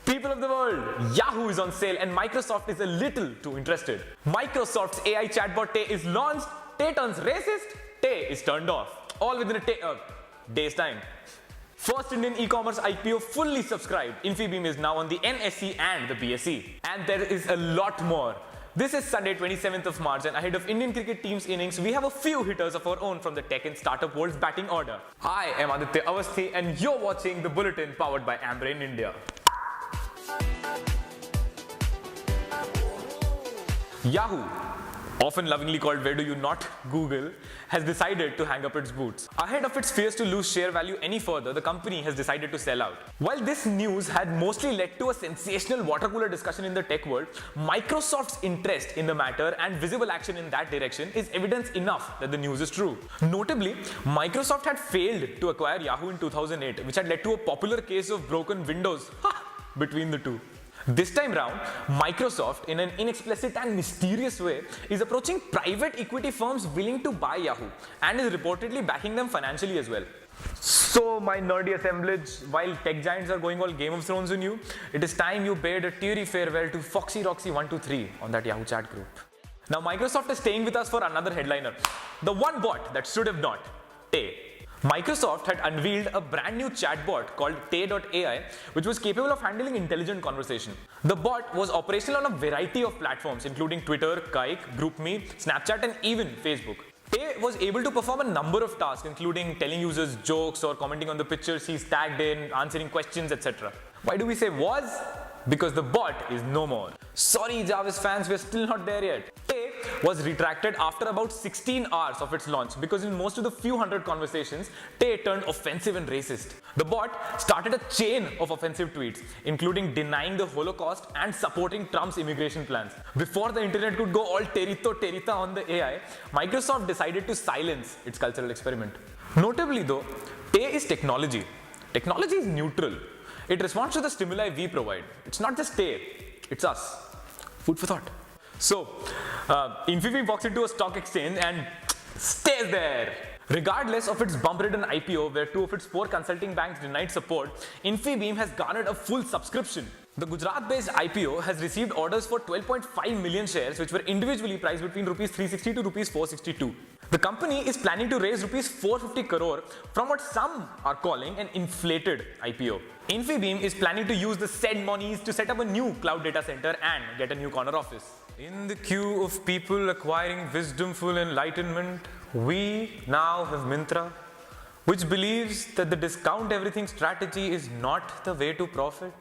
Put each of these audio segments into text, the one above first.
People of the world, Yahoo is on sale and Microsoft is a little too interested. Microsoft's AI chatbot Tay is launched, Tay turns racist, Tay is turned off. All within a day's time. First Indian e-commerce IPO fully subscribed. Infibeam is now on the NSE and the BSE. And there is a lot more. This is Sunday 27th of March and ahead of Indian cricket team's innings, we have a few hitters of our own from the tech and startup world's batting order. I am Aditya Awasthi and you're watching The Bulletin powered by Ambrain India. Yahoo, often lovingly called Where Do You Not Google, has decided to hang up its boots. Ahead of its fears to lose share value any further, the company has decided to sell out. While this news had mostly led to a sensational water cooler discussion in the tech world, Microsoft's interest in the matter and visible action in that direction is evidence enough that the news is true. Notably, Microsoft had failed to acquire Yahoo in 2008, which had led to a popular case of broken windows between the two. This time round, Microsoft, in an inexplicit and mysterious way, is approaching private equity firms willing to buy Yahoo and is reportedly backing them financially as well. So, my nerdy assemblage, while tech giants are going all Game of Thrones on you, it is time you bade a teary farewell to Foxy Roxy 123 on that Yahoo chat group. Now, Microsoft is staying with us for another headliner. The one bot that should have not, Tay. Microsoft had unveiled a brand new chatbot called Tay.ai, which was capable of handling intelligent conversation. The bot was operational on a variety of platforms, including Twitter, Kike, GroupMe, Snapchat, and even Facebook. Tay was able to perform a number of tasks, including telling users jokes or commenting on the pictures he's tagged in, answering questions, etc. Why do we say was? Because the bot is no more. Sorry, Jarvis fans, we're still not there yet. Tay was retracted after about 16 hours of its launch because in most of the few hundred conversations, Tay turned offensive and racist. The bot started a chain of offensive tweets, including denying the Holocaust and supporting Trump's immigration plans. Before the internet could go all terita on the AI, Microsoft decided to silence its cultural experiment. Notably though, Tay is technology. Technology is neutral. It responds to the stimuli we provide. It's not just Tay, it's us. Food for thought. So, Infibeam walks into a stock exchange and stays there. Regardless of its bump-ridden IPO, where 2 of its 4 consulting banks denied support, Infibeam has garnered a full subscription. The Gujarat-based IPO has received orders for 12.5 million shares, which were individually priced between Rs 360 to Rs 462. The company is planning to raise Rs 450 crore from what some are calling an inflated IPO. Infibeam is planning to use the said monies to set up a new cloud data center and get a new corner office. In the queue of people acquiring wisdomful enlightenment, we now have Myntra, which believes that the discount everything strategy is not the way to profit.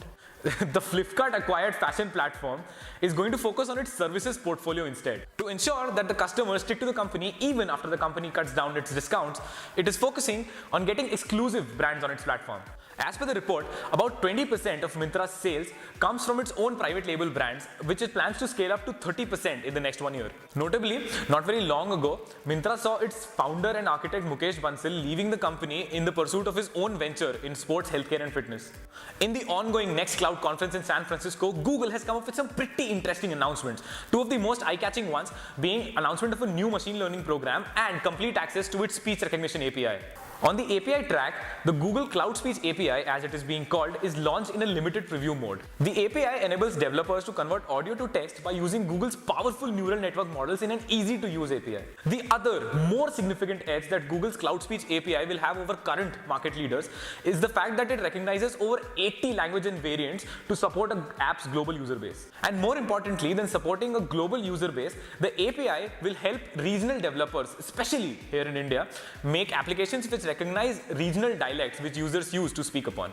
The Flipkart acquired fashion platform is going to focus on its services portfolio instead. To ensure that the customers stick to the company even after the company cuts down its discounts, it is focusing on getting exclusive brands on its platform. As per the report, about 20% of Myntra's sales comes from its own private label brands, which it plans to scale up to 30% in the next 1 year. Notably, not very long ago, Myntra saw its founder and architect Mukesh Bansal leaving the company in the pursuit of his own venture in sports, healthcare and fitness. In the ongoing Next Cloud conference in San Francisco, Google has come up with some pretty interesting announcements. 2 of the most eye-catching ones being announcement of a new machine learning program and complete access to its speech recognition API. On the API track, the Google Cloud Speech API, as it is being called, is launched in a limited preview mode. The API enables developers to convert audio to text by using Google's powerful neural network models in an easy-to-use API. The other, more significant edge that Google's Cloud Speech API will have over current market leaders is the fact that it recognizes over 80 languages and variants to support an app's global user base. And more importantly than supporting a global user base, the API will help regional developers, especially here in India, make applications which recognize regional dialects which users use to speak upon.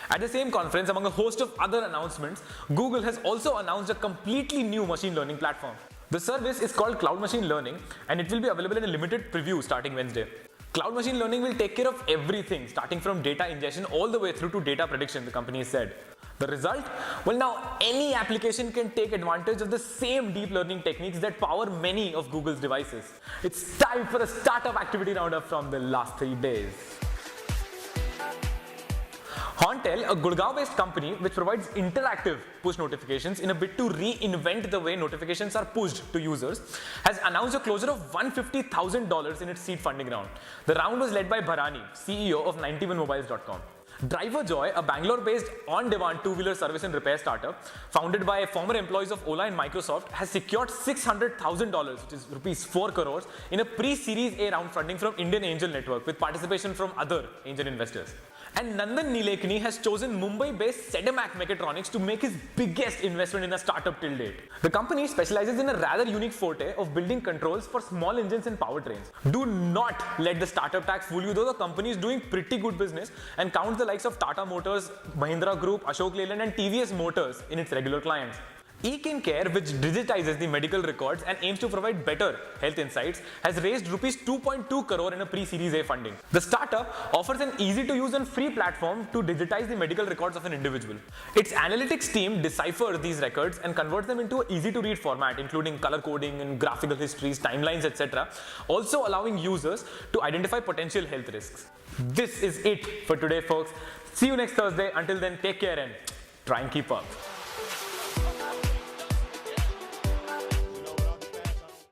At the same conference, among a host of other announcements, Google has also announced a completely new machine learning platform. The service is called Cloud Machine Learning and it will be available in a limited preview starting Wednesday. Cloud Machine Learning will take care of everything, starting from data ingestion all the way through to data prediction, the company has said. The result? Well, now any application can take advantage of the same deep learning techniques that power many of Google's devices. It's time for a startup activity roundup from the last 3 days. Hontel, a Gurgaon-based company which provides interactive push notifications in a bid to reinvent the way notifications are pushed to users, has announced a closure of $150,000 in its seed funding round. The round was led by Bharani, CEO of 91mobiles.com. DriverJoy, a Bangalore-based on-demand two-wheeler service and repair startup, founded by former employees of Ola and Microsoft, has secured $600,000, which is rupees 4 crores, in a pre-Series A round funding from Indian Angel Network with participation from other angel investors. And Nandan Nilekani has chosen Mumbai-based Sedemac Mechatronics to make his biggest investment in a startup till date. The company specializes in a rather unique forte of building controls for small engines and powertrains. Do not let the startup tax fool you, though the company is doing pretty good business and counts the likes of Tata Motors, Mahindra Group, Ashok Leyland and TVS Motors in its regular clients. Ekin Care, which digitizes the medical records and aims to provide better health insights, has raised rupees 2.2 crore in a pre-Series A funding. The startup offers an easy-to-use and free platform to digitize the medical records of an individual. Its analytics team deciphers these records and converts them into an easy-to-read format, including color coding and graphical histories, timelines, etc., also allowing users to identify potential health risks. This is it for today, folks. See you next Thursday. Until then, take care and try and keep up.